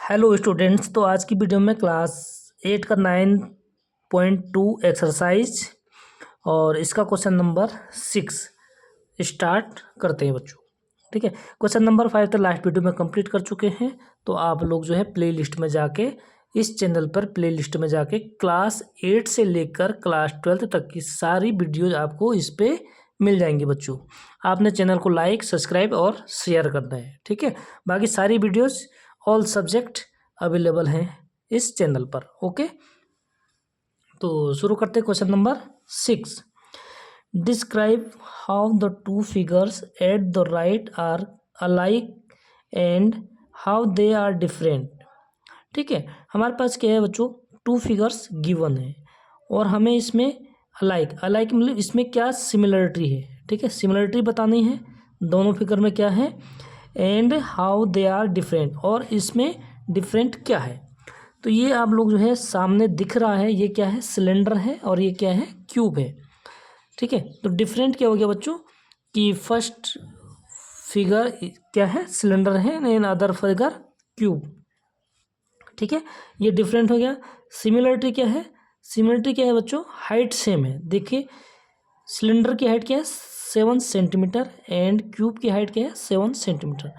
Hello students. तो आज की वीडियो में क्लास 8 का 9.2 एक्सरसाइज और इसका क्वेश्चन नंबर 6 स्टार्ट करते हैं बच्चों। ठीक है, क्वेश्चन नंबर 5 तो लास्ट वीडियो में कंप्लीट कर चुके हैं। तो आप लोग जो है प्ले लिस्ट में जाके इस चैनल पर प्ले लिस्ट में जाके क्लास 8 से लेकर क्लास 12 तक की सारी वीडियोज आपको इस पर मिल जाएंगी बच्चों। आपने चैनल को लाइक, सब्सक्राइब और शेयर करना है। ठीक है, बाकी सारी वीडियोज़ ऑल सब्जेक्ट अवेलेबल हैं इस चैनल पर। ओके, तो शुरू करते हैं question number 6। Describe how the two figures at the right are alike and how they are different. ठीक है, हमारे पास क्या है बच्चों, टू फिगर्स गिवन है और हमें इसमें अलाइक अलाइक मतलब इसमें क्या सिमिलरिटी है। ठीक है, सिमिलरिटी बतानी है दोनों फिगर में क्या है, and how they are different और इसमें डिफरेंट क्या है। तो ये आप लोग जो है सामने दिख रहा है, ये क्या है, सिलेंडर है और ये क्या है, क्यूब है। ठीक है, तो डिफरेंट क्या हो गया बच्चों कि फर्स्ट फिगर क्या है, सिलेंडर है, एंड अदर फिगर क्यूब। ठीक है, ये डिफरेंट हो गया। सिमिलरिटी क्या है, सिमिलरिटी क्या है बच्चों, हाइट सेम है। देखिए सिलेंडर की हाइट क्या है 7 सेंटीमीटर एंड क्यूब की हाइट क्या है 7 सेंटीमीटर।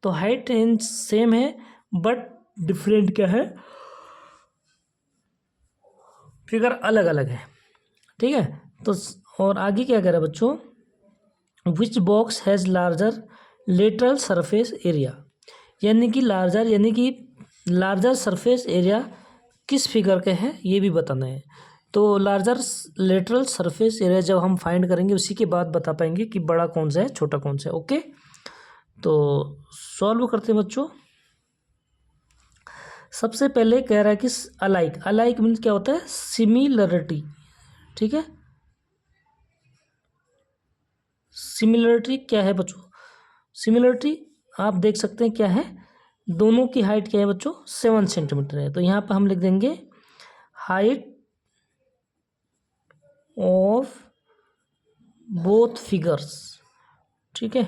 तो हाइट एंड सेम है बट डिफरेंट क्या है, फिगर अलग अलग है। ठीक है, तो और आगे क्या कह रहा है बच्चों, which box has larger lateral surface area, यानी कि लार्जर सरफेस एरिया किस फिगर के है ये भी बताना है। तो लार्जर लेटरल सरफेस एरिया जब हम फाइंड करेंगे उसी के बाद बता पाएंगे कि बड़ा कौन सा है छोटा कौन सा है। ओके, तो सॉल्व करते हैं बच्चों। सबसे पहले कह रहा है कि अलाइक अलाइक मीन्स क्या होता है, सिमिलरिटी। ठीक है, सिमिलरिटी क्या है बच्चों, सिमिलरिटी आप देख सकते हैं क्या है, दोनों की हाइट क्या है बच्चों 7 सेंटीमीटर है। तो यहाँ पर हम लिख देंगे हाइट ऑफ बोथ फिगर्स। ठीक है,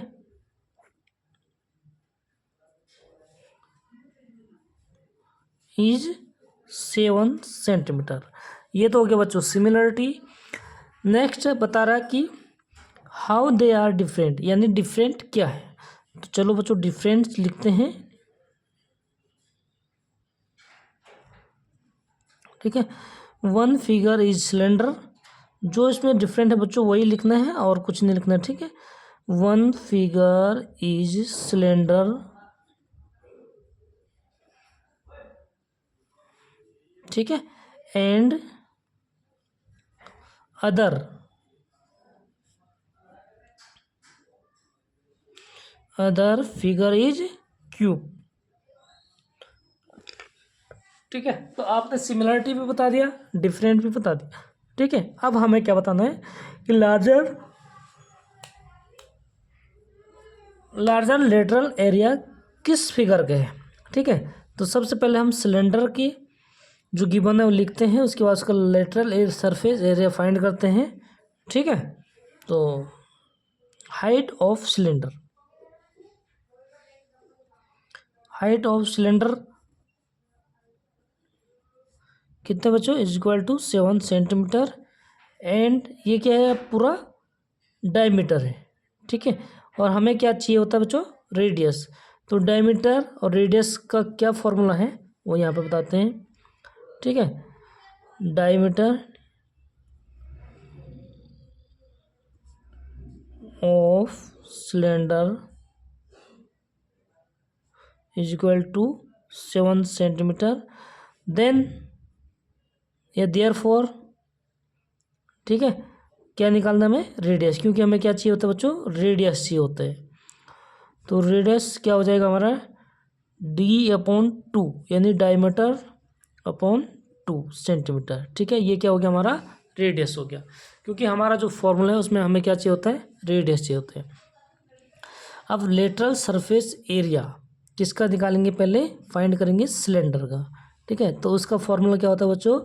इज 7 सेंटीमीटर। ये तो हो गया बच्चों सिमिलरिटी। नेक्स्ट बता रहा कि हाउ दे आर डिफरेंट, यानी डिफरेंट क्या है। तो चलो बच्चों डिफरेंट लिखते हैं। ठीक है, वन फिगर इज सिलेंडर, जो इसमें डिफरेंट है बच्चों वही लिखना है और कुछ नहीं लिखना है। ठीक है, वन फिगर इज सिलेंडर, ठीक है, and other figure is cube. ठीक है, तो आपने सिमिलरिटी भी बता दिया, डिफरेंट भी बता दिया। ठीक है, अब हमें क्या बताना है कि लार्जर लेटरल एरिया किस फिगर के है। ठीक है, तो सबसे पहले हम सिलेंडर की जो गिवन है वो लिखते हैं, उसके बाद उसका लेटरल सरफेस एरिया फाइंड करते हैं। ठीक है, तो हाइट ऑफ सिलेंडर कितने बच्चों is equal to 7 centimetre and ये क्या है पूरा डायमीटर है। ठीक है, और हमें क्या चाहिए होता है बच्चों, रेडियस। तो डायमीटर और रेडियस का क्या फॉर्मूला है वो यहाँ पे बताते हैं। ठीक है, diameter of cylinder is equal to 7 centimetre, then या देयरफॉर। ठीक है, क्या निकालना हमें, रेडियस, क्योंकि हमें क्या चाहिए होता है बच्चों, रेडियस चाहिए होता है। तो रेडियस क्या हो जाएगा हमारा D/2, यानी डायमीटर अपॉन 2 सेंटीमीटर। ठीक है, ये क्या हो गया हमारा रेडियस हो गया, क्योंकि हमारा जो फॉर्मूला है उसमें हमें क्या चाहिए होता है, रेडियस चाहिए होता है। अब लेटरल सरफेस एरिया किसका निकालेंगे, पहले फाइंड करेंगे सिलेंडर का। ठीक है, तो उसका फॉर्मूला क्या होता है बच्चों,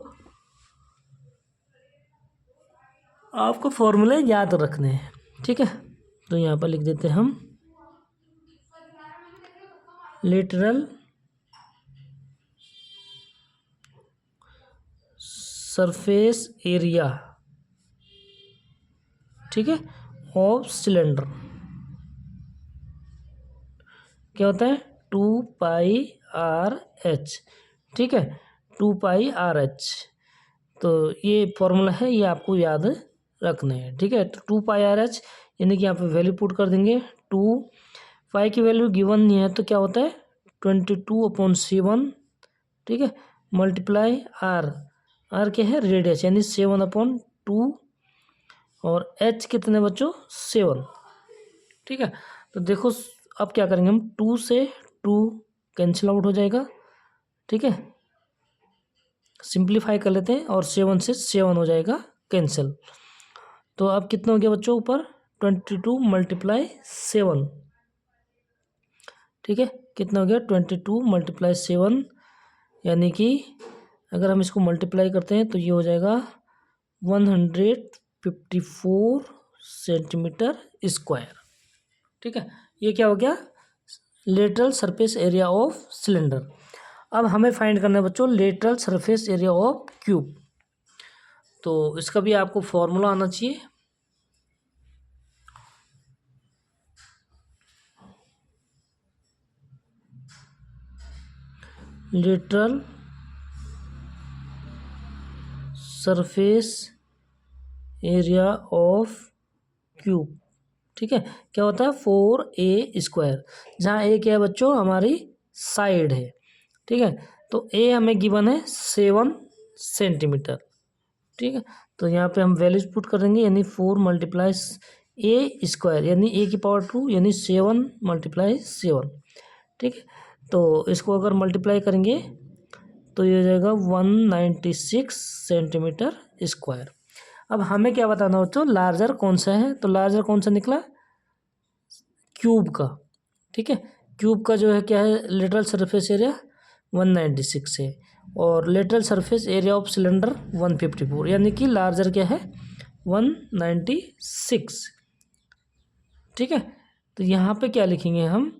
आपको फॉर्मूले याद रखने हैं। ठीक है, तो यहाँ पर लिख देते हैं हम लेटरल सरफेस एरिया, ठीक है, ऑफ सिलेंडर क्या होता है 2πr/h, ठीक है 2πr/h। तो ये फॉर्मूला है, ये आपको याद रखने हैं, ठीक है। तो 2πr/h यानी कि यहाँ पे वैल्यू पुट कर देंगे। 2 की वैल्यू गिवन नहीं है तो क्या होता है 22/7, ठीक है, मल्टीप्लाई आर क्या है रेडियस यानी 7/2 और h कितने बच्चों 7, ठीक है। तो देखो अब क्या करेंगे हम 2 से 2 कैंसिल आउट हो जाएगा, ठीक है, सिंप्लीफाई कर लेते हैं और 7 से 7 हो जाएगा कैंसिल। तो अब कितना हो गया बच्चों ऊपर 22 × 7, ठीक है, कितना हो गया 22 × 7 यानी कि अगर हम इसको मल्टीप्लाई करते हैं तो ये हो जाएगा 154 सेंटीमीटर स्क्वायर, ठीक है। ये क्या हो गया lateral surface area of cylinder. अब हमें फाइंड करना है बच्चों lateral surface area of cube. तो इसका भी आपको फॉर्मूला आना चाहिए। Lateral surface area of cube, ठीक है, क्या होता है 4a², जहाँ a क्या है बच्चों हमारी साइड है, ठीक है। तो a हमें गिवन है 7 सेंटीमीटर, ठीक है। तो यहाँ पे हम वैल्यूज पुट करेंगे यानी 4 × a² यानी a⁴ यानी 7 × 7, ठीक है। तो इसको अगर मल्टीप्लाई करेंगे तो ये हो जाएगा 196 सेंटीमीटर स्क्वायर। अब हमें क्या बताना हो तो लार्जर कौन सा है, तो लार्जर कौन सा निकला क्यूब का, ठीक है। क्यूब का जो है क्या है लेटरल सरफेस एरिया 196 है और lateral surface area of cylinder 154 यानी कि लार्जर क्या है 196, ठीक है। तो यहाँ पे क्या लिखेंगे हम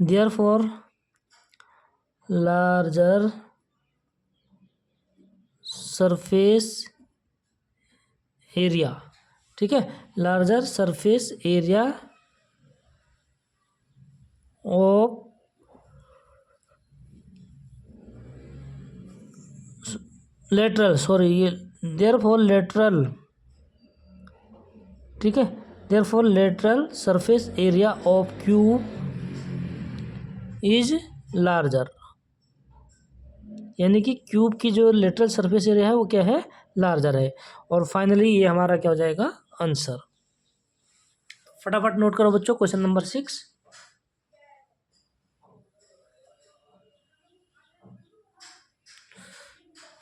देयरफॉर लार्जर सरफेस एरिया, ठीक है, larger surface area of lateral therefore lateral, ठीक है, therefore lateral surface area of cube is larger, यानी कि क्यूब की जो लेटरल सरफेस एरिया है वो क्या है लार्जर है। और फाइनली ये हमारा क्या हो जाएगा आंसर। फटाफट नोट करो बच्चों क्वेश्चन नंबर 6।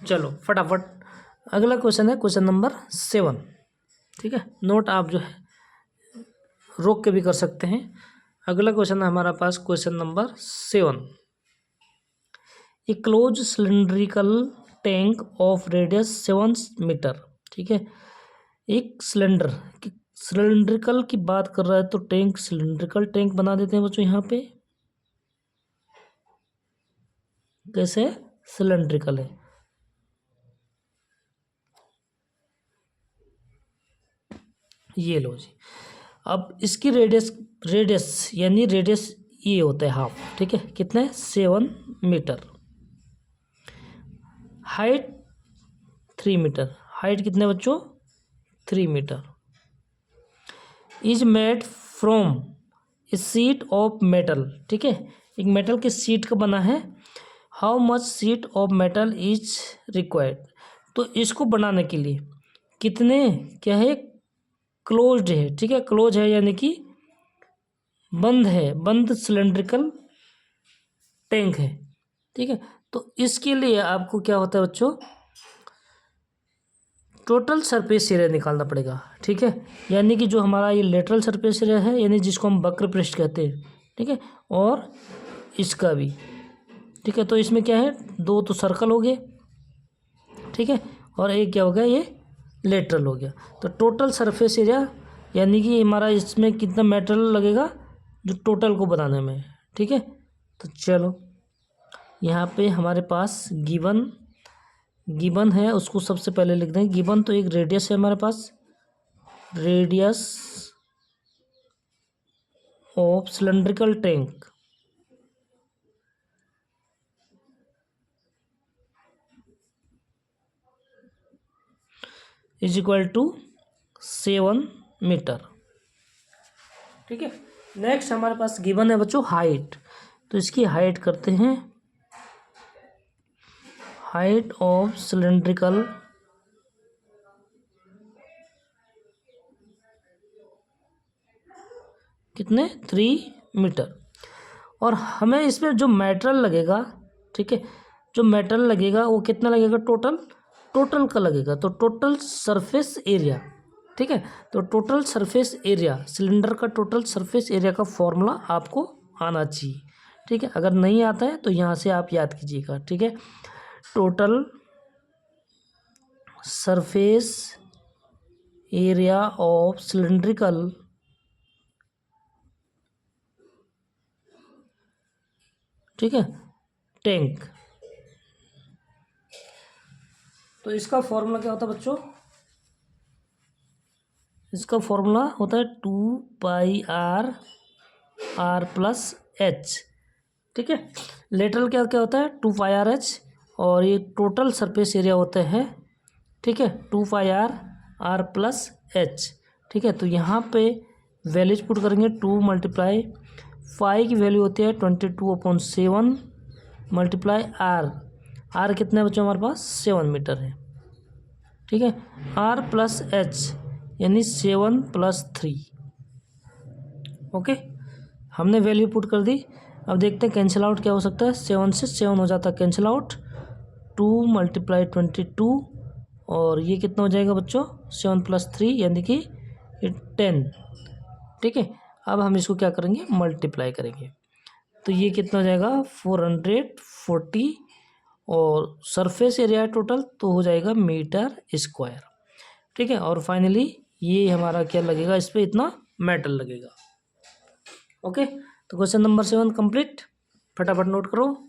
चलो फटाफट अगला क्वेश्चन है क्वेश्चन नंबर 7, ठीक है। नोट आप जो है रोक के भी कर सकते हैं। अगला क्वेश्चन है हमारा पास question number 7। A close cylindrical tank of radius 7 metre, ठीक है। एक सिलेंड्रिकल की बात कर रहा है तो टैंक सिलेंड्रिकल टैंक बना देते हैं बच्चों। यहाँ पे कैसे सिलेंड्रिकल है, ये लो जी। अब इसकी रेडियस यानी रेडियस ये होता है हाफ, ठीक है, कितना है 7 मीटर, हाइट 3 मीटर, हाइट कितने बच्चों 3 metre, is made from a sheet of metal, ठीक है, एक मेटल के शीट का बना है। How much sheet of metal is required, तो इसको बनाने के लिए कितने क्या है क्लोज्ड है, ठीक है, क्लोज है यानी कि बंद है, बंद सिलेंड्रिकल टैंक है, ठीक है। तो इसके लिए आपको क्या होता है बच्चों टोटल सरफेस एरिया निकालना पड़ेगा, ठीक है, यानी कि जो हमारा ये लेटरल सरफेस एरिया है यानी जिसको हम वक्र पृष्ठ कहते हैं, ठीक है, और इसका भी, ठीक है। तो इसमें क्या है 2 तो सर्कल हो गए, ठीक है, और एक क्या हो गया ये लेटरल हो गया। तो टोटल सरफेस एरिया यानी कि हमारा इसमें कितना मेटेरियल लगेगा जो टोटल को बनाने में, ठीक है। तो चलो यहाँ पे हमारे पास गिवन गिवन है उसको सबसे पहले लिख दें। गिवन तो एक रेडियस है हमारे पास, radius of cylindrical tank is equal to 7 metre. ठीक है, नेक्स्ट हमारे पास गिवन है बच्चों हाइट, तो इसकी हाइट करते हैं। हाइट ऑफ सिलेंड्रिकल कितने 3 मीटर। और हमें इसमें जो मेटेरियल लगेगा, ठीक है, जो मेटेरियल लगेगा वो कितना लगेगा, टोटल का लगेगा। तो टोटल सरफेस एरिया, ठीक है, तो टोटल सरफेस एरिया, सिलेंडर का टोटल सरफेस एरिया का फॉर्मूला आपको आना चाहिए। ठीक है, अगर नहीं आता है तो यहाँ से आप याद कीजिएगा। ठीक है, total surface area of cylindrical ठीक है टैंक, तो इसका फॉर्मूला क्या होता है बच्चों, इसका फॉर्मूला होता है 2πr+h। ठीक है, लेटरल क्या क्या होता है 2πrh, और ये टोटल सरफेस एरिया होता है, ठीक है, 2πr+h। ठीक है, तो यहाँ पे वैल्यूज पुट करेंगे। 2 × 5 की वैल्यू होती है 22/7 मल्टीप्लाई आर कितने बच्चों हमारे पास 7 मीटर है। ठीक है, r+h यानी 7 + 3। ओके, हमने वैल्यू पुट कर दी। अब देखते हैं कैंसिल आउट क्या हो सकता है। 7 से 7 हो जाता है कैंसिल आउट, 2 × 22, और ये कितना हो जाएगा बच्चों 7 + 3 यानी कि 10। ठीक है, अब हम इसको क्या करेंगे मल्टीप्लाई करेंगे, तो ये कितना हो जाएगा 440, और सरफेस एरिया टोटल तो हो जाएगा मीटर स्क्वायर। ठीक है, और फाइनली ये हमारा क्या लगेगा, इस पर इतना मेटल लगेगा। ओके, तो क्वेश्चन नंबर 7 कंप्लीट, फटाफट नोट करो।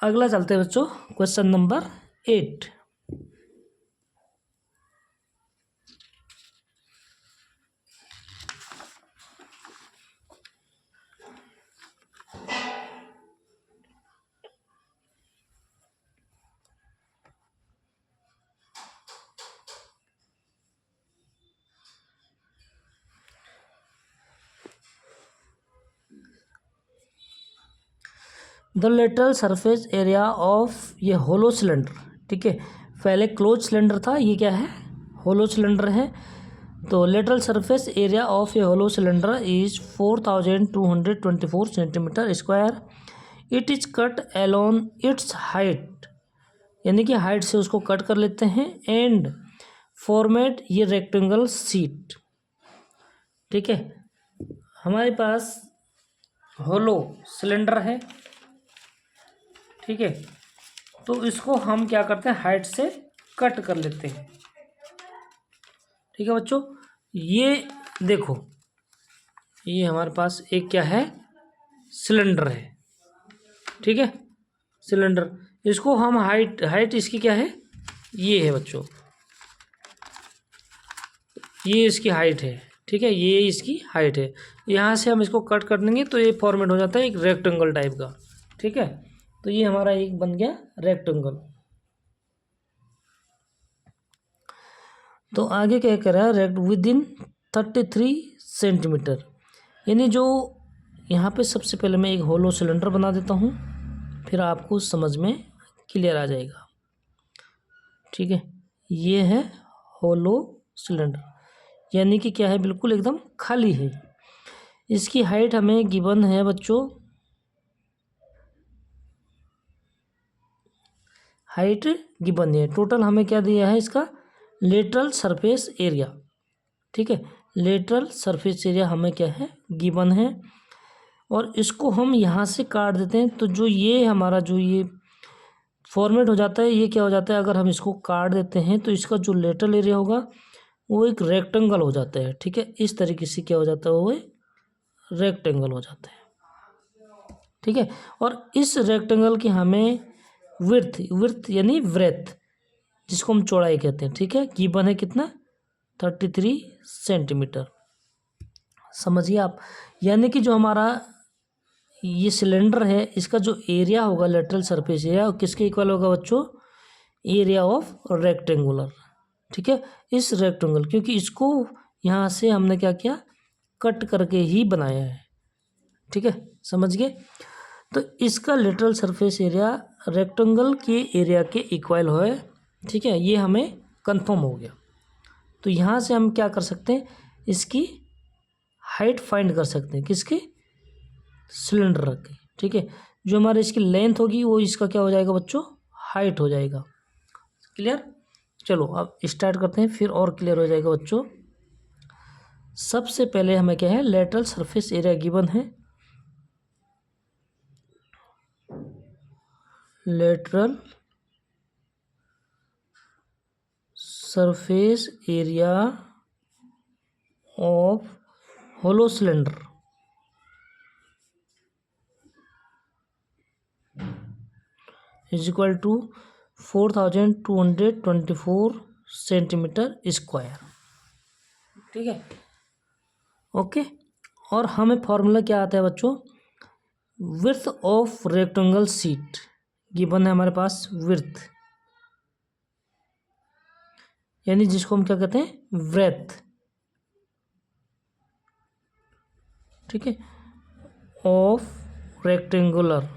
अगला चलते हैं बच्चों, question number 8। The lateral surface area of ये होलो सिलेंडर, ठीक है, पहले क्लोज सिलेंडर था, ये क्या है होलो सिलेंडर है। तो lateral surface area of a hollow cylinder is 4224 centimetre square. It is cut along its height, यानी कि हाइट से उसको कट कर लेते हैं, एंड फॉर्मेट ये रेक्टेंगल सीट। ठीक है, हमारे पास होलो सिलेंडर है, ठीक है, तो इसको हम क्या करते हैं हाइट से कट कर लेते हैं। ठीक है बच्चों, ये देखो ये हमारे पास एक क्या है सिलेंडर है, ठीक है, सिलेंडर, इसको हम हाइट इसकी क्या है, ये है बच्चों, ये इसकी हाइट है। ठीक है, ये इसकी हाइट है। यहाँ से हम इसको कट कर देंगे तो ये फॉर्मेट हो जाता है एक रेक्टेंगल टाइप का। ठीक है, तो ये हमारा एक बन गया रेक्टेंगल। तो आगे क्या कह रहा है विद इन 33 सेंटीमीटर, यानी जो यहाँ पे सबसे पहले मैं एक होलो सिलेंडर बना देता हूँ, फिर आपको समझ में क्लियर आ जाएगा। ठीक है, ये है होलो सिलेंडर, यानी कि क्या है बिल्कुल एकदम खाली है। इसकी हाइट हमें गिवन है बच्चों, हाइट गिवन है, टोटल हमें क्या दिया है इसका लेटरल सरफेस एरिया। ठीक है, लेटरल सरफेस एरिया हमें क्या है गिवन है, और इसको हम यहाँ से काट देते हैं, तो जो ये हमारा जो ये फॉर्मेट हो जाता है, ये क्या हो जाता है अगर हम इसको काट देते हैं तो इसका जो लेटरल एरिया होगा वो एक रेक्टेंगल हो जाता है। ठीक है, इस तरीके से क्या हो जाता है, वो रेक्टेंगल हो जाता है। ठीक है, और इस रेक्टेंगल की हमें विड्थ यानी ब्रेथ, जिसको हम चौड़ाई कहते हैं, ठीक है, गिवन है कितना, 33 सेंटीमीटर। समझिए आप, यानी कि जो हमारा ये सिलेंडर है, इसका जो एरिया होगा, लेटरल सरफेस एरिया, किसके इक्वल होगा बच्चों, एरिया ऑफ रेक्टेंगुलर। ठीक है, इस रेक्टेंगल, क्योंकि इसको यहाँ से हमने क्या किया, कट करके ही बनाया है। ठीक है, समझ गए। तो इसका लेटरल सरफेस एरिया रेक्टेंगल के एरिया के इक्वल है। ठीक है, ये हमें कंफर्म हो गया। तो यहाँ से हम क्या कर सकते हैं, इसकी हाइट फाइंड कर सकते हैं, किसकी, सिलेंडर की। ठीक है, जो हमारे इसकी लेंथ होगी वो इसका क्या हो जाएगा बच्चों, हाइट हो जाएगा। क्लियर। चलो अब स्टार्ट करते हैं, फिर और क्लियर हो जाएगा बच्चों। सबसे पहले हमें क्या है, लेटरल सरफेस एरिया गिवन है, lateral surface area of hollow cylinder is equal to 4224 centimetre square. ठीक है, ओके। और हमें फॉर्मूला क्या आता है बच्चों, width of rectangle sheet given है हमारे पास, विड्थ यानी जिसको हम क्या कहते हैं, ब्रेथ। ठीक है, ऑफ रेक्टेंगुलर,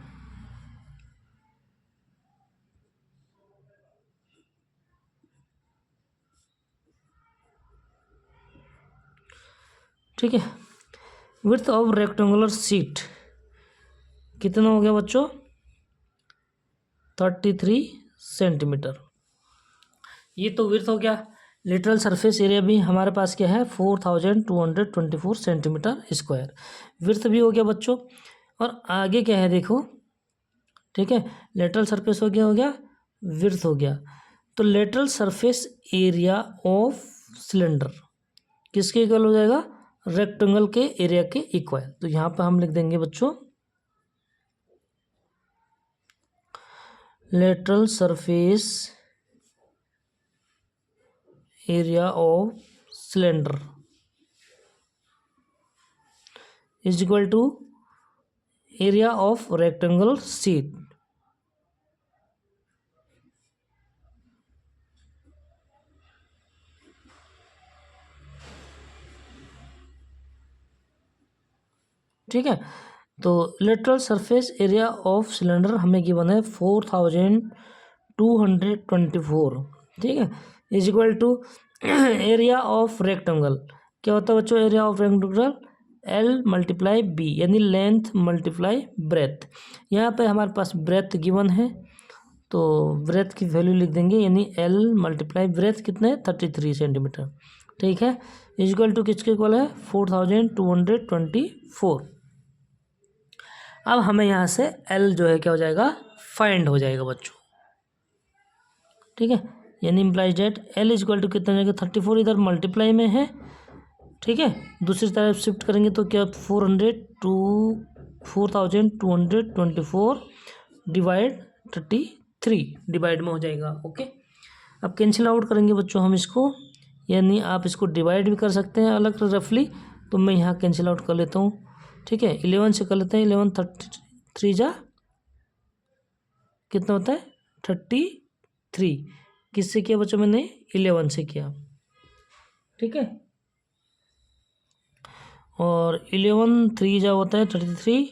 ठीक है, विड्थ ऑफ रेक्टेंगुलर शीट कितना हो गया बच्चों, 33 सेंटीमीटर। ये तो विड्थ हो गया। लिटरल सरफेस एरिया भी हमारे पास क्या है, 4224 सेंटीमीटर स्क्वायर, विड्थ भी हो गया बच्चों। और आगे क्या है देखो, ठीक है, लेटरल सरफेस हो गया, विड्थ हो गया। तो lateral surface area of cylinder किसके इक्वल हो जाएगा, रेक्टेंगल के एरिया के इक्वल। तो यहाँ पर हम लिख देंगे बच्चों, lateral surface area of cylinder is equal to area of rectangle sheet. ठीक है, तो lateral surface area of cylinder हमें गिवन है 4224। ठीक है, is equal to area of rectangle, क्या होता है बच्चों, area of rectangle L multiply B, यानी लेंथ मल्टीप्लाई ब्रेथ। यहाँ पे हमारे पास ब्रेथ गिवन है, तो ब्रेथ की वैल्यू लिख देंगे, यानी L मल्टीप्लाई ब्रेथ कितने, 33 सेंटीमीटर। ठीक है, इज इक्वल टू किसके इक्वल है, 4224। अब हमें यहाँ से L जो है क्या हो जाएगा, फाइंड हो जाएगा बच्चों। ठीक है, यानी implies that L is equal to कितना हो जाएगा, 34 इधर मल्टीप्लाई में है। ठीक है, दूसरी तरफ शिफ्ट करेंगे तो क्या, 4224 डिवाइड 33 डिवाइड में हो जाएगा। ओके, अब कैंसिल आउट करेंगे बच्चों हम इसको, यानी आप इसको डिवाइड भी कर सकते हैं अलग रफली, तो मैं यहाँ कैंसिल आउट कर लेता हूँ। ठीक है, 11 से कर लेते हैं, 11 33 जा कितना होता है, 33। किससे किया बच्चों, मैंने 11 से किया। ठीक है, और 11 3 जा होता है 33।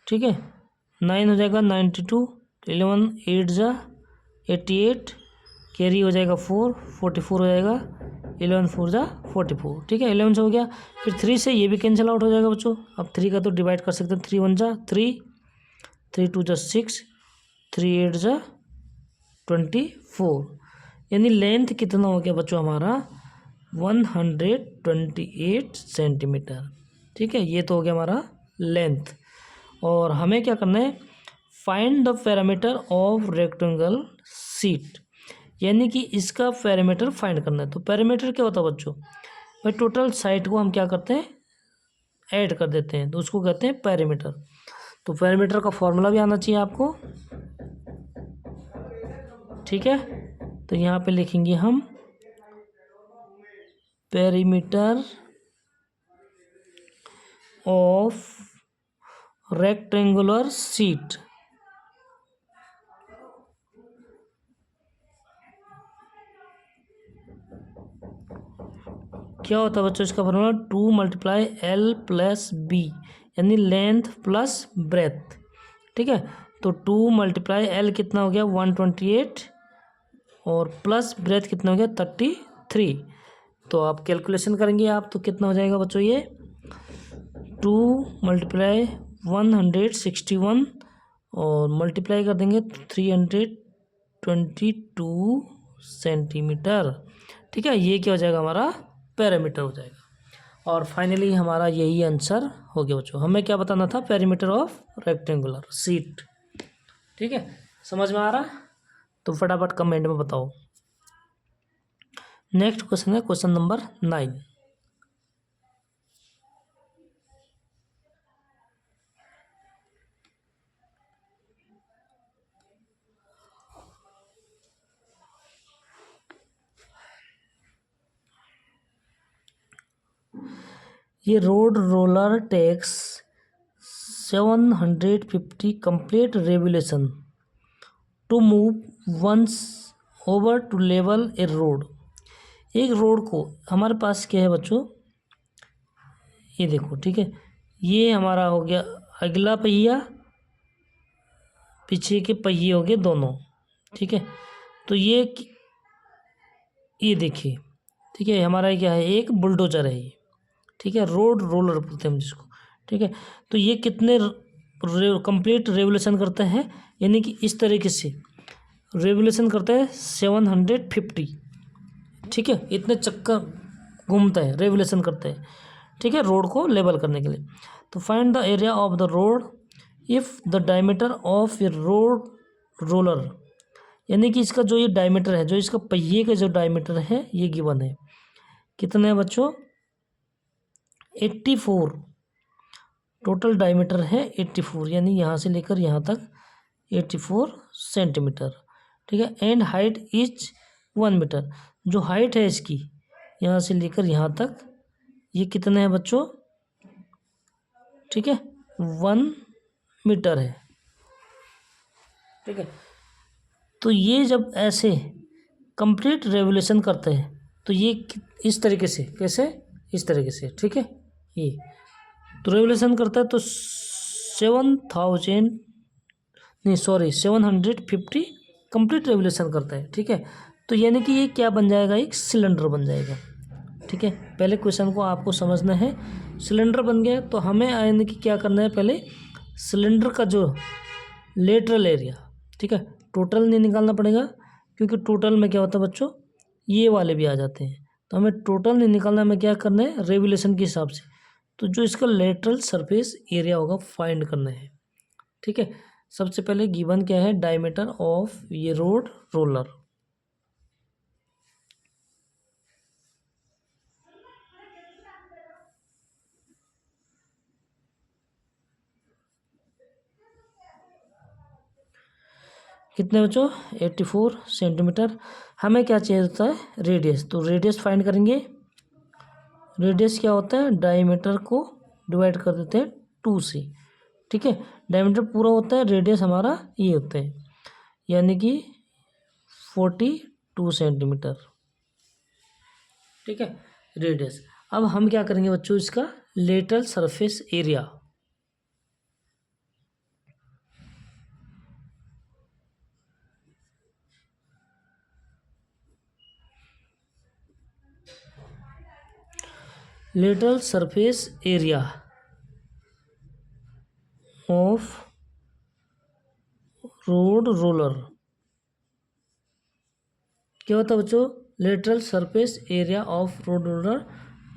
ठीक है, 9 हो जाएगा 92, 11 8 जा 88, कैरी हो जाएगा 44 हो जाएगा, 11 4 जा 44। ठीक है, 11 से हो गया, फिर 3 से ये भी कैंसिल आउट हो जाएगा बच्चों। अब 3 का तो डिवाइड कर सकते हैं, 3 1 जा 3, 3 2 जा 6, 3 8 जा 24, यानी लेंथ कितना हो गया बच्चों हमारा, 128 सेंटीमीटर। ठीक है, ये तो हो गया हमारा लेंथ। और हमें क्या करना है, find the parameter of rectangle sheet, यानी कि इसका पेरीमीटर फाइंड करना है। तो पेरीमीटर क्या होता है बच्चों, भाई टोटल साइड को हम क्या करते हैं, ऐड कर देते हैं, तो उसको कहते हैं पेरीमीटर। तो पेरीमीटर का फॉर्मूला भी आना चाहिए आपको, ठीक है। तो यहाँ पे लिखेंगे हम पेरीमीटर ऑफ रेक्टेंगुलर शीट। क्या होता है बच्चों इसका फॉर्मूला, 2 × L+B, यानी लेंथ प्लस ब्रेथ, ठीक है। तो 2 × L कितना हो गया 128, और प्लस ब्रेथ कितना हो गया 33। तो आप कैलकुलेशन करेंगे आप तो कितना हो जाएगा बच्चों, ये 2 × 161 और मल्टीप्लाई कर देंगे 322 सेंटीमीटर, ठीक है। ये क्या हो जाएगा, हमारा पेरीमीटर हो जाएगा। और फाइनली हमारा यही आंसर हो गया बच्चों। हमें क्या बताना था, पेरीमीटर ऑफ रेक्टेंगुलर शीट, ठीक है। समझ में आ रहा, तो फटाफट कमेंट में बताओ। नेक्स्ट क्वेश्चन है क्वेश्चन नंबर 9। ये road roller takes 750 complete revolution to move once over to level a road. एक रोड को हमारे पास क्या है बच्चों, ये देखो, ठीक है। ये हमारा हो गया अगला पहिया, पीछे के पहिए हो गए दोनों, ठीक है। तो ये देखिए, ठीक है, हमारा क्या है, एक बुलडोजर है ये, ठीक है, रोड रोलर बोलते हैं हम जिसको, ठीक है। तो ये कितने कंप्लीट रेवोल्यूशन करता है, यानी कि इस तरीके से रेवोल्यूशन करता है 750, ठीक है। इतने चक्कर घूमता है, रेवोल्यूशन करता है, ठीक है, रोड को लेवल करने के लिए। तो find the area of the road if the diameter of A road roller, यानी कि इसका जो ये डायमीटर है, जो इसका पहिए का जो डायमीटर है, ये गिवन है। कितने हैं बच्चों, 84, टोटल डायमीटर है 84, यानी यहाँ से लेकर यहाँ तक 84 सेंटीमीटर, ठीक है। एंड हाइट इज 1 मीटर, जो हाइट है इसकी यहाँ से लेकर यहाँ तक, ये कितने हैं बच्चों, ठीक है, 1 मीटर है, ठीक है। तो ये जब ऐसे कंप्लीट रेवोल्यूशन करते हैं तो ये इस तरीके से, कैसे, इस तरीके से, ठीक है। ये तो रेवोल्यूशन करता है तो 750 कंप्लीट रेवोल्यूशन करता है, ठीक है। तो यानी कि ये क्या बन जाएगा, एक सिलेंडर बन जाएगा, ठीक है। पहले क्वेश्चन को आपको समझना है, सिलेंडर बन गया तो हमें यानी कि क्या करना है, पहले सिलेंडर का जो लेटरल एरिया, ठीक है, टोटल नहीं निकालना पड़ेगा, क्योंकि टोटल में क्या होता है बच्चों, ये वाले भी आ जाते हैं। तो हमें टोटल नहीं निकालना, हमें क्या करना है, रेवोल्यूशन के हिसाब से, तो जो इसका लेटरल सरफेस एरिया होगा फाइंड करना है, ठीक है। सबसे पहले गिवन क्या है, डायमीटर ऑफ ये रोड रोलर, कितने बच्चों, 84 सेंटीमीटर। हमें क्या चाहिए होता है, रेडियस, तो रेडियस फाइंड करेंगे। रेडियस क्या होता है, डायमीटर को डिवाइड कर देते हैं 2 से, ठीक है। डायमीटर पूरा होता है, रेडियस हमारा ये होता है, यानी कि 42 सेंटीमीटर, ठीक है, रेडियस। अब हम क्या करेंगे बच्चों, इसका lateral surface area, lateral surface area of road roller क्या होता है बच्चों, lateral surface area of road roller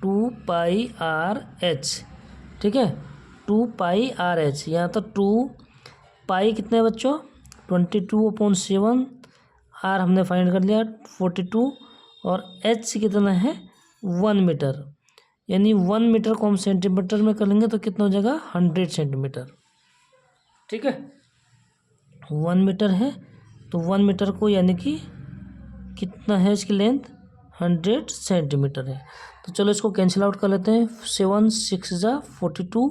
2πr/h, ठीक है, 2πr/h। यहाँ तो 2 पाई कितने बच्चों, 22/7 आर हमने फाइंड कर लिया 42 और एच कितना है 1 मीटर, यानी 1 मीटर को हम सेंटीमीटर में कर लेंगे तो कितना हो जाएगा 100 सेंटीमीटर। ठीक है, 1 मीटर है तो 1 मीटर को यानी कि कितना है इसकी लेंथ 100 सेंटीमीटर है। तो चलो इसको कैंसिल आउट कर लेते हैं। 7 6 ज़ा 42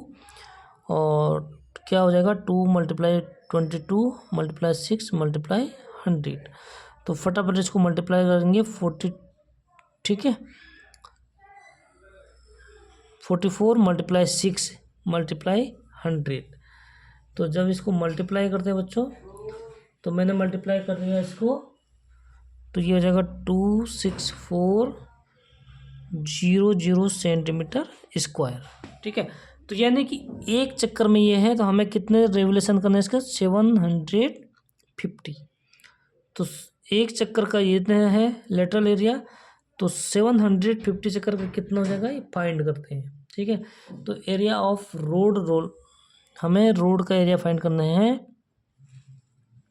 और क्या हो जाएगा 2 मल्टीप्लाई 22 मल्टीप्लाई 6 मल्टीप्लाई 100। तो फटाफट इसको मल्टीप्लाई करेंगे 40, ठीक है, 44 मल्टीप्लाई 6 मल्टीप्लाई 100। तो जब इसको मल्टीप्लाई करते हैं बच्चों, तो मैंने मल्टीप्लाई कर दिया इसको, तो ये हो जाएगा 26400 सेंटीमीटर स्क्वायर। ठीक है, तो यानी कि एक चक्कर में ये है तो हमें कितने रेवोल्यूशन करना है इसका 750। तो एक चक्कर का ये है लेटरल एरिया, तो 750 चक्कर का कितना हो जाएगा ये फाइंड करते हैं। ठीक है, तो एरिया ऑफ रोड हमें रोड का एरिया फाइंड करना है।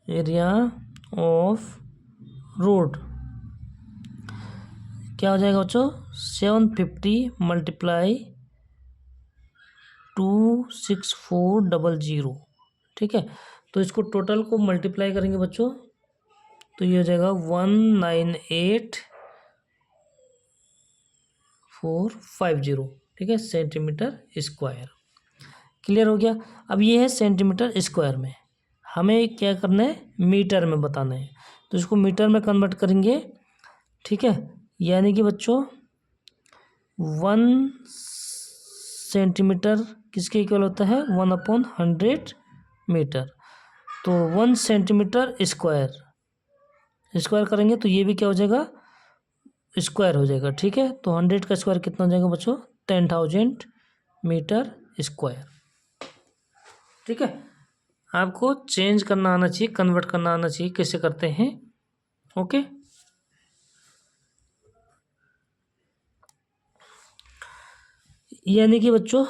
एरिया ऑफ रोड क्या हो जाएगा बच्चों 750 मल्टीप्लाई 26400। ठीक है, तो इसको टोटल को मल्टीप्लाई करेंगे बच्चों तो ये हो जाएगा 198450। ठीक है, सेंटीमीटर स्क्वायर। क्लियर हो गया। अब ये है सेंटीमीटर स्क्वायर में, हमें क्या करना है मीटर में बताना है, तो इसको मीटर में कन्वर्ट करेंगे। ठीक है, यानी कि बच्चों 1 सेंटीमीटर किसके इक्वल होता है 1/100 मीटर। तो 1 सेंटीमीटर स्क्वायर करेंगे तो ये भी क्या हो जाएगा स्क्वायर हो जाएगा। ठीक है, तो 100 का स्क्वायर कितना हो जाएगा बच्चों 10,000 मीटर स्क्वायर। ठीक है, आपको चेंज करना आना चाहिए, कन्वर्ट करना आना चाहिए, कैसे करते हैं। ओके, यानी कि बच्चों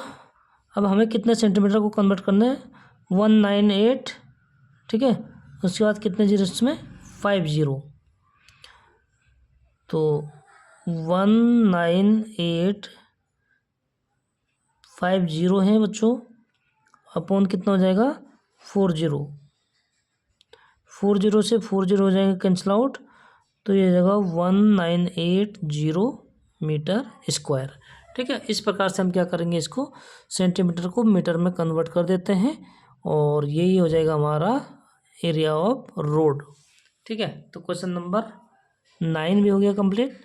अब हमें कितने सेंटीमीटर को कन्वर्ट करना है 198। ठीक है, उसके बाद कितने जीरो इसमें 50, तो 19850 है बच्चों, अपॉन कितना हो जाएगा 40 से 40 हो जाएगा कैंसिल आउट, तो ये हो जाएगा 1980 मीटर स्क्वायर। ठीक है, इस प्रकार से हम क्या करेंगे इसको सेंटीमीटर को मीटर में कन्वर्ट कर देते हैं और यही हो जाएगा हमारा एरिया ऑफ रोड। ठीक है, तो क्वेश्चन नंबर 9 भी हो गया कंप्लीट।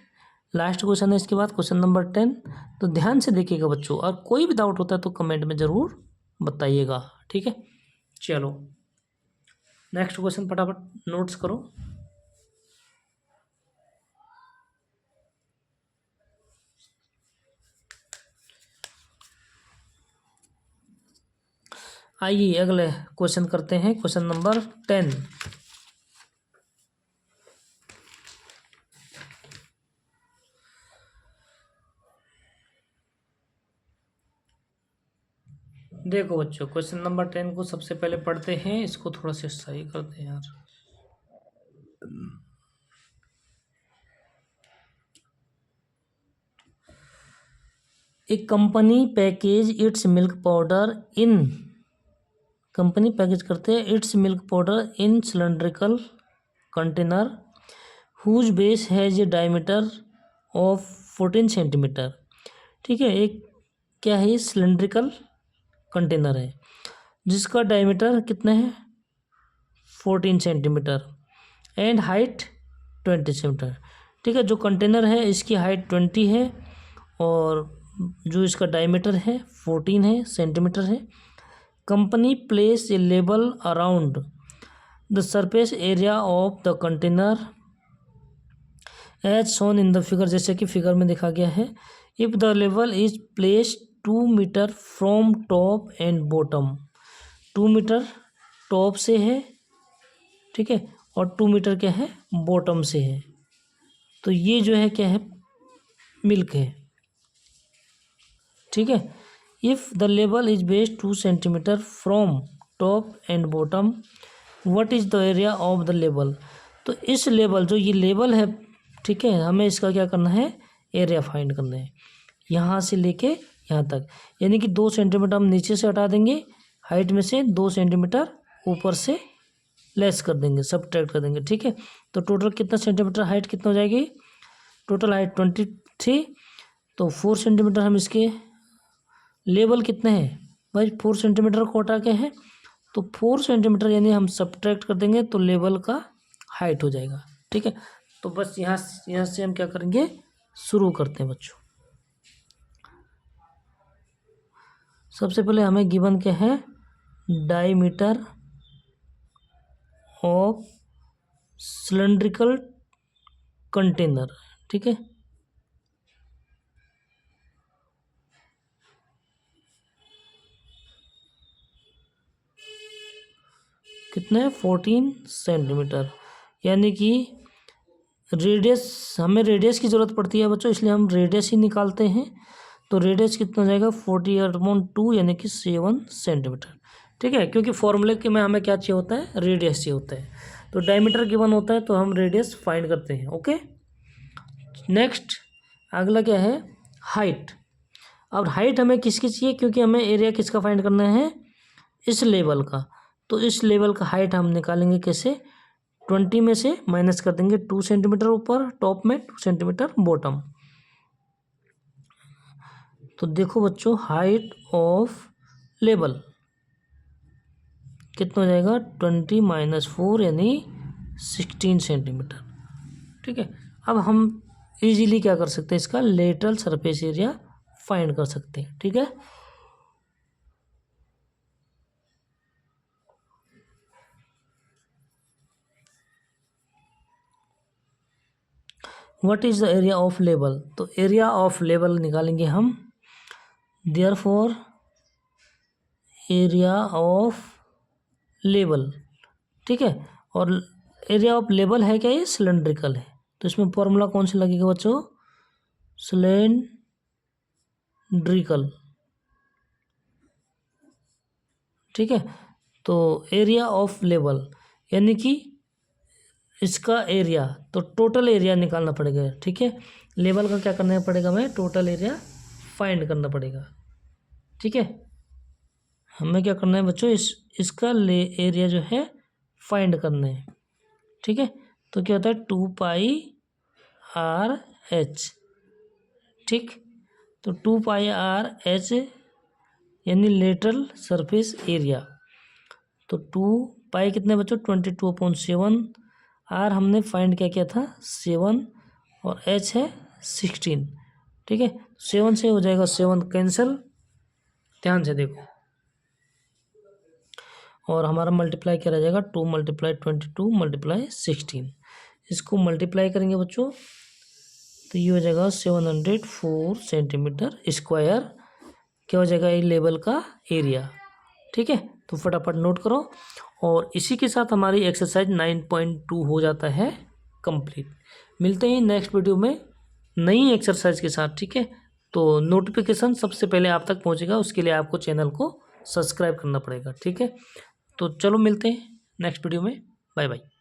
लास्ट क्वेश्चन है इसके बाद क्वेश्चन नंबर 10। तो ध्यान से देखिएगा बच्चों, और कोई भी डाउट होता है तो कमेंट में ज़रूर बताइएगा। ठीक है, चलो नेक्स्ट क्वेश्चन फटाफट नोट्स करो। आइए अगले क्वेश्चन करते हैं, क्वेश्चन नंबर 10। देखो बच्चों, क्वेश्चन नंबर 10 को सबसे पहले पढ़ते हैं, इसको थोड़ा सा सही करते हैं यार। A company package its milk powder in company package करते हैं its milk powder in cylindrical container whose base has a diameter of 14 centimetre. ठीक है, एक क्या है ये सिलेंड्रिकल कंटेनर है जिसका डायमीटर कितना है 14 सेंटीमीटर एंड हाइट 20 सेंटीमीटर। ठीक है, जो कंटेनर है इसकी हाइट 20 है और जो इसका डायमीटर है 14 है सेंटीमीटर है। Company place a label around the surface area of the container as shown in the figure, जैसे कि फिगर में दिखा गया है। If the label is placed 2 metre from top and bottom, 2 metre top से है, ठीक है, और 2 मीटर क्या है बॉटम से है, तो ये जो है क्या है मिल्क है। ठीक है, if the label is based 2 centimetre from top and bottom what is the area of the label. तो तो इस लेवल, जो ये लेवल है, ठीक है, हमें इसका क्या करना है, एरिया फाइंड करना है, यहाँ से लेके यहाँ तक, यानी कि 2 सेंटीमीटर हम नीचे से हटा देंगे, हाइट में से 2 सेंटीमीटर ऊपर से लेस कर देंगे, सब्ट्रैक्ट कर देंगे, ठीक है। तो टोटल कितना सेंटीमीटर हाइट कितना हो जाएगी, टोटल हाइट 23, तो 4 सेंटीमीटर हम इसके लेवल कितने हैं भाई, 4 सेंटीमीटर को हटा के हैं, तो 4 सेंटीमीटर यानी हम सब्ट्रैक्ट कर देंगे तो लेवल का हाइट हो जाएगा, ठीक है। तो बस यहाँ से हम क्या करेंगे, शुरू करते हैं बच्चों। सबसे पहले हमें गिवन क्या है, डायमीटर ऑफ सिलेंड्रिकल कंटेनर, ठीक है। कितने, 14 सेंटीमीटर, यानी कि रेडियस, हमें रेडियस की ज़रूरत पड़ती है बच्चों, इसलिए हम रेडियस ही निकालते हैं। तो रेडियस कितना हो जाएगा, 40/2 यानी कि 7 सेंटीमीटर, ठीक है, क्योंकि फॉर्मूले के में हमें क्या चाहिए होता है, रेडियस चाहिए होता है। तो डायमीटर गिवन होता है तो हम रेडियस फाइंड करते हैं, ओके। नेक्स्ट अगला क्या है, हाइट। अब हाइट हमें किसकी चाहिए, क्योंकि हमें एरिया किसका फाइंड करना है, इस लेवल का। तो इस लेवल का हाइट हम निकालेंगे कैसे, 20 में से माइनस कर देंगे 2 सेंटीमीटर ऊपर टॉप में, 2 सेंटीमीटर बॉटम। तो देखो बच्चों, हाइट ऑफ लेवल कितना हो जाएगा, 20 - 4 यानी 16 सेंटीमीटर, ठीक है। अब हम इजीली क्या कर सकते हैं, इसका लेटरल सरफेस एरिया फाइंड कर सकते हैं, ठीक है। What is the area of level, तो एरिया ऑफ लेवल निकालेंगे हम, देयरफॉर एरिया ऑफ लेवल, ठीक है। और एरिया ऑफ लेवल है क्या, ये सिलेंड्रिकल है, तो इसमें फॉर्मूला कौन सा लगेगा बच्चों, सिलेंड्रिकल, ठीक है। तो एरिया ऑफ लेवल यानी कि इसका एरिया, तो टोटल एरिया निकालना पड़ेगा, ठीक है। लेवल का क्या करना पड़ेगा, हमें टोटल एरिया फाइंड करना पड़ेगा, ठीक है। हमें क्या करना है बच्चों, इसका एरिया जो है फाइंड करना है, ठीक है। तो क्या होता है, 2πr/h, ठीक। तो 2πr/h यानी लेटरल सरफेस एरिया। तो 2π कितने बच्चों, 22/7, आर हमने फाइंड क्या किया था, 7, और h है 16, ठीक है। 7 से हो जाएगा 7 कैंसिल, ध्यान से देखो, और हमारा मल्टीप्लाई क्या रह जाएगा, 2 × 22 × 16, इसको मल्टीप्लाई करेंगे बच्चों तो ये हो जाएगा 704 सेंटीमीटर स्क्वायर, क्या हो जाएगा, ये लेवल का एरिया, ठीक है। तो फटाफट नोट करो, और इसी के साथ हमारी एक्सरसाइज 9.2 हो जाता है कंप्लीट। मिलते हैं नेक्स्ट वीडियो में नई एक्सरसाइज के साथ, ठीक है। तो नोटिफिकेशन सबसे पहले आप तक पहुंचेगा, उसके लिए आपको चैनल को सब्सक्राइब करना पड़ेगा, ठीक है। तो चलो मिलते हैं नेक्स्ट वीडियो में, बाय बाय।